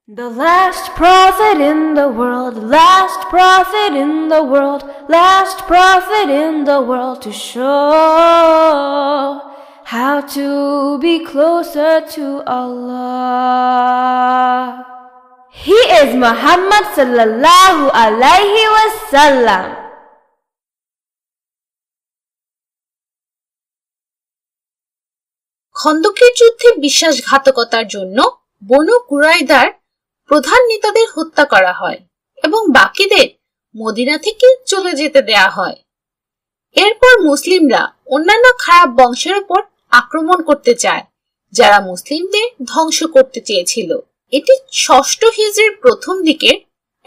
The last prophet in the world, last prophet in the world, last prophet in the world to show how to be closer to Allah. He is Muhammad sallallahu alaihi wasallam. খন্দকের যুদ্ধে বিশ্বাসঘাতকতার জন্য বনু কুরাইদার প্রধান নেতাদের হত্যা করা হয় এবং বাকিদের মদিনা থেকে চলে যেতে দেয়া হয়। এরপর মুসলিমরা অন্যান্য খারাপ বংশের উপর আক্রমণ করতে চায় যারা মুসলিমদের ধ্বংস করতে চেয়েছিল। এটি ষষ্ঠ হিজরির প্রথম দিকে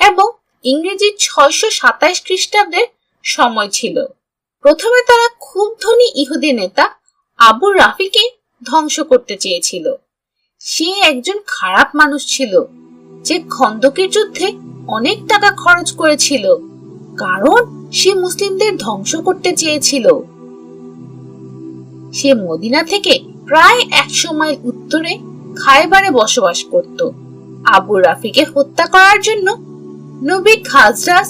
এবং ইংরেজি 627 খ্রিস্টাব্দের সময় ছিল। প্রথমে তারা খুব ধনী ইহুদি নেতা আবু রাফিকে ধ্বংস করতে চেয়েছিল। সে একজন খারাপ মানুষ ছিল যে খন্দকের যুদ্ধে অনেক টাকা খরচ করেছিল, কারণ সে মুসলিমদের ধ্বংস করতে চেয়েছিল। সে মদিনা থেকে প্রায় 100 মাইল উত্তরে খায়বারে বসবাস করত। আবু রাফিকে হত্যা করার জন্য নবী খাজরাজ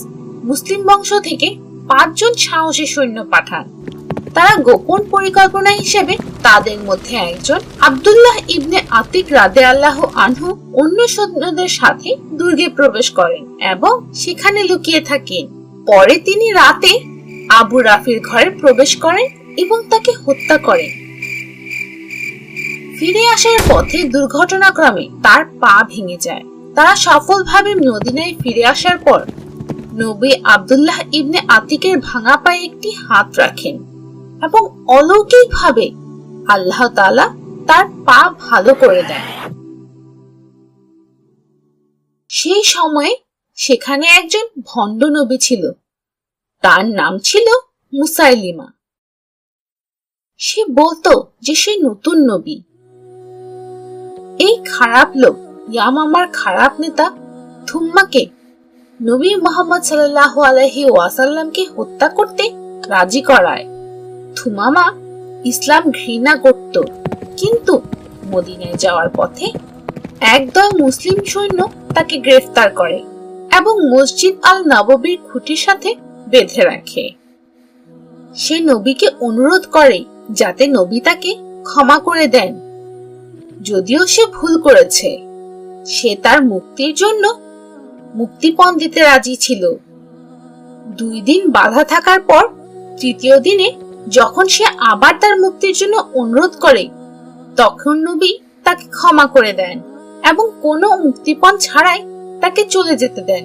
মুসলিম বংশ থেকে 5 জন সাহসী সৈন্য পাঠান। তারা গোপন পরিকল্পনা হিসেবে তাদের মধ্যে একজন আব্দুল্লাহ ইবনে আতিক রাদিয়াল্লাহু আনহু অন্য সৈন্যদের সাথে দুর্গে প্রবেশ করেন এবং সেখানে লুকিয়ে থাকেন। পরে তিনি রাতে আবু রাফির ঘরে প্রবেশ করেন এবং তাকে হত্যা করেন। ফিরে আসার পথে দুর্ঘটনাক্রমে তার পা ভেঙে যায়। তারা সফলভাবে মদিনায় ফিরে আসার পর নবী আব্দুল্লাহ ইবনে আতিকের ভাঙা পায়ে একটি হাত রাখেন এবং অলৌকিকভাবে আল্লাহ তাআলা তার পা ভালো করে দেন। সেই সময়ে সেখানে একজন ভণ্ড নবী ছিল, তার নাম ছিল মুসাইলিমা। সে বলতো যে সে নতুন নবী। এই খারাপ লোক ইয়ামামার খারাপ নেতা থুম্মাকে নবী মুহাম্মদ সাল্লাল্লাহু আলাইহি ওয়াসাল্লামকে হত্যা করতে রাজি করায়। থুমামা ইসলাম ঘৃণা করত, কিন্তু মদিনায় যাওয়ার পথে একদল মুসলিম সৈন্য তাকে গ্রেফতার করে এবং মসজিদ আল নববীর খুঁটির সাথে বেঁধে রাখে। সে নবীকে অনুরোধ করে যাতে নবী তাকে ক্ষমা করে দেন, যদিও সে ভুল করেছে। সে তার মুক্তির জন্য মুক্তিপণ দিতে রাজি ছিল। 2 দিন বাধা থাকার পর তৃতীয় দিনে যখন সে আবার তার মুক্তির জন্য অনুরোধ করে, তখন নবী তাকে ক্ষমা করে দেন এবং কোনো মুক্তিপণ ছাড়াই তাকে চলে যেতে দেন।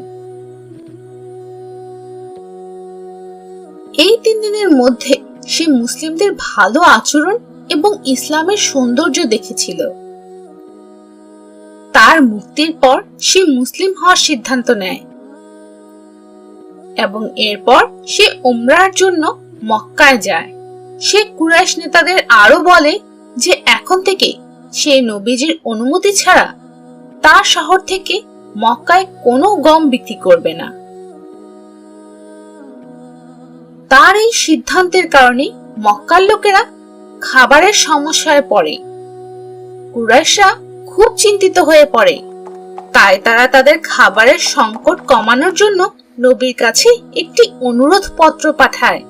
এই 3 দিনের মধ্যে সে মুসলিমদের ভালো আচরণ এবং ইসলামের সৌন্দর্য দেখেছিল। তার মুক্তির পর সে মুসলিম হওয়ার সিদ্ধান্ত নেয় এবং এরপর সে উমরার জন্য মক্কায় যায়। সে কুরাইশ নেতাদের আরো বলে যে এখন থেকে সে নবীজির অনুমতি ছাড়া তার শহর থেকে মক্কায় কোনো গম বিক্রি করবে না। তার এই সিদ্ধান্তের কারণে মক্কার লোকেরা খাবারের সমস্যায় পড়ে। কুরাইশরা খুব চিন্তিত হয়ে পড়ে, তাই তারা তাদের খাবারের সংকট কমানোর জন্য নবীর কাছে একটি অনুরোধ পত্র পাঠায়।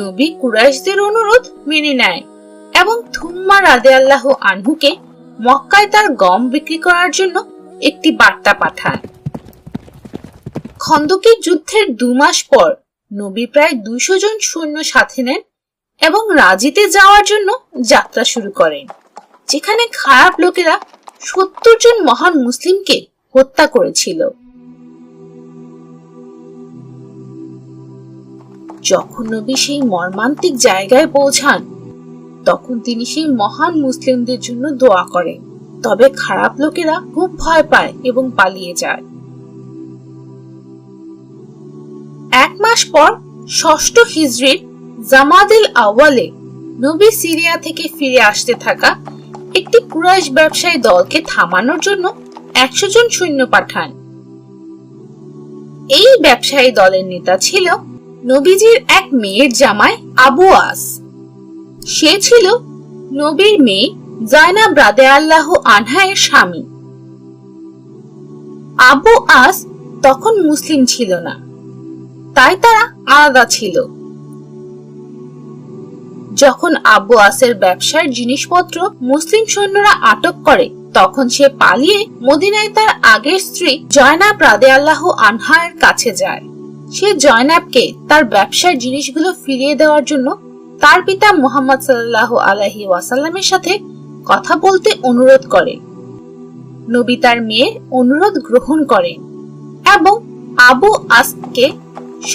নবী কুরাইশদের অনুরোধ মেনে নেয় এবং থুম্মা রাদিয়াল্লাহু আনহুকে মক্কায় তার গম বিক্রি করার জন্য একটি বার্তা পাঠায়। খন্দকের যুদ্ধের 2 মাস পর নবী প্রায় 200 জন সৈন্য সাথে নেন এবং রাজিতে যাওয়ার জন্য যাত্রা শুরু করেন, যেখানে খারাপ লোকেরা 70 জন মহান মুসলিমকে হত্যা করেছিল। যখন নবী সেই মর্মান্তিক জায়গায় পৌঁছান, তখন তিনি সেই মহান মুসলিমদের জন্য দোয়া করেন। তবে খারাপ লোকেরা খুব ভয় পায় এবং পালিয়ে যায়। 1 মাস পর ষষ্ঠ হিজরির জামাদিল আউয়ালে নবী সিরিয়া থেকে ফিরে আসতে থাকা একটি কুরাইশ ব্যবসায়ী দলকে থামানোর জন্য 100 জন সৈন্য পাঠান। এই ব্যবসায়ী দলের নেতা ছিল নবীজির এক মেয়ের জামাই আবু আস। সে ছিল নবীর মেয়ে জাইনাব রাদিয়াল্লাহু আনহা এর স্বামী। আবু আস তখন মুসলিম ছিল না, তাই তারা আলাদা ছিল। যখন আবু আসের ব্যবসার জিনিসপত্র মুসলিম সৈন্যরা আটক করে, তখন সে পালিয়ে মদিনায় তার আগের স্ত্রী জয়নাব রাদিয়াল্লাহু আনহা এর কাছে যায়। সে জয়নাবকে তার ব্যবসার জিনিসগুলো ফিরিয়ে দেওয়ার জন্য তার পিতা মুহাম্মদ সাল্লাল্লাহু আলাইহি ওয়াসাল্লামের সাথে কথা বলতে অনুরোধ করে। নবী তার মেয়ের অনুরোধ গ্রহণ করেন এবং আবু আসকে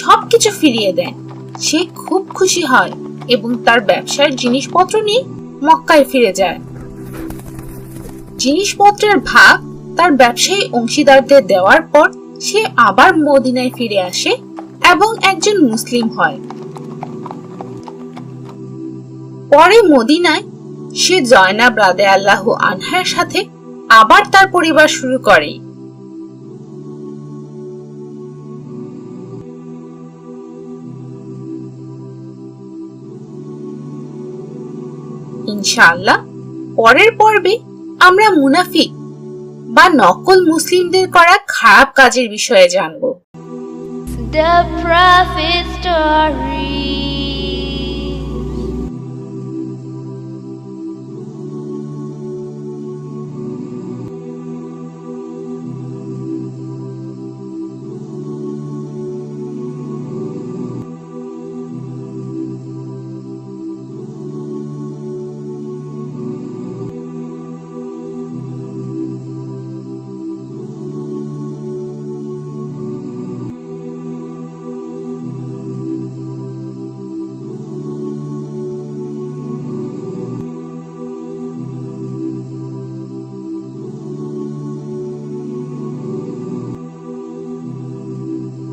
সবকিছু ফিরিয়ে দেন। সে খুব খুশি হয় এবং তার ব্যবসার জিনিসপত্র নিয়ে মক্কায় ফিরে যায়। জিনিসপত্রের ভাগ তার ব্যবসায়ী অংশীদারদের দেওয়ার পর সে আবার মদিনায় ফিরে আসে এবং একজন মুসলিম হয়। পরে মদিনায় সে জয়নাব রাদিয়াল্লাহু আনহার সাথে আবার তার পরিবার শুরু করে। ইনশাআল্লাহ পরের পর্বে আমরা মুনাফিক বা নকল মুসলিমদের করা খারাপ কাজের বিষয়ে জানব। The Prophet Story.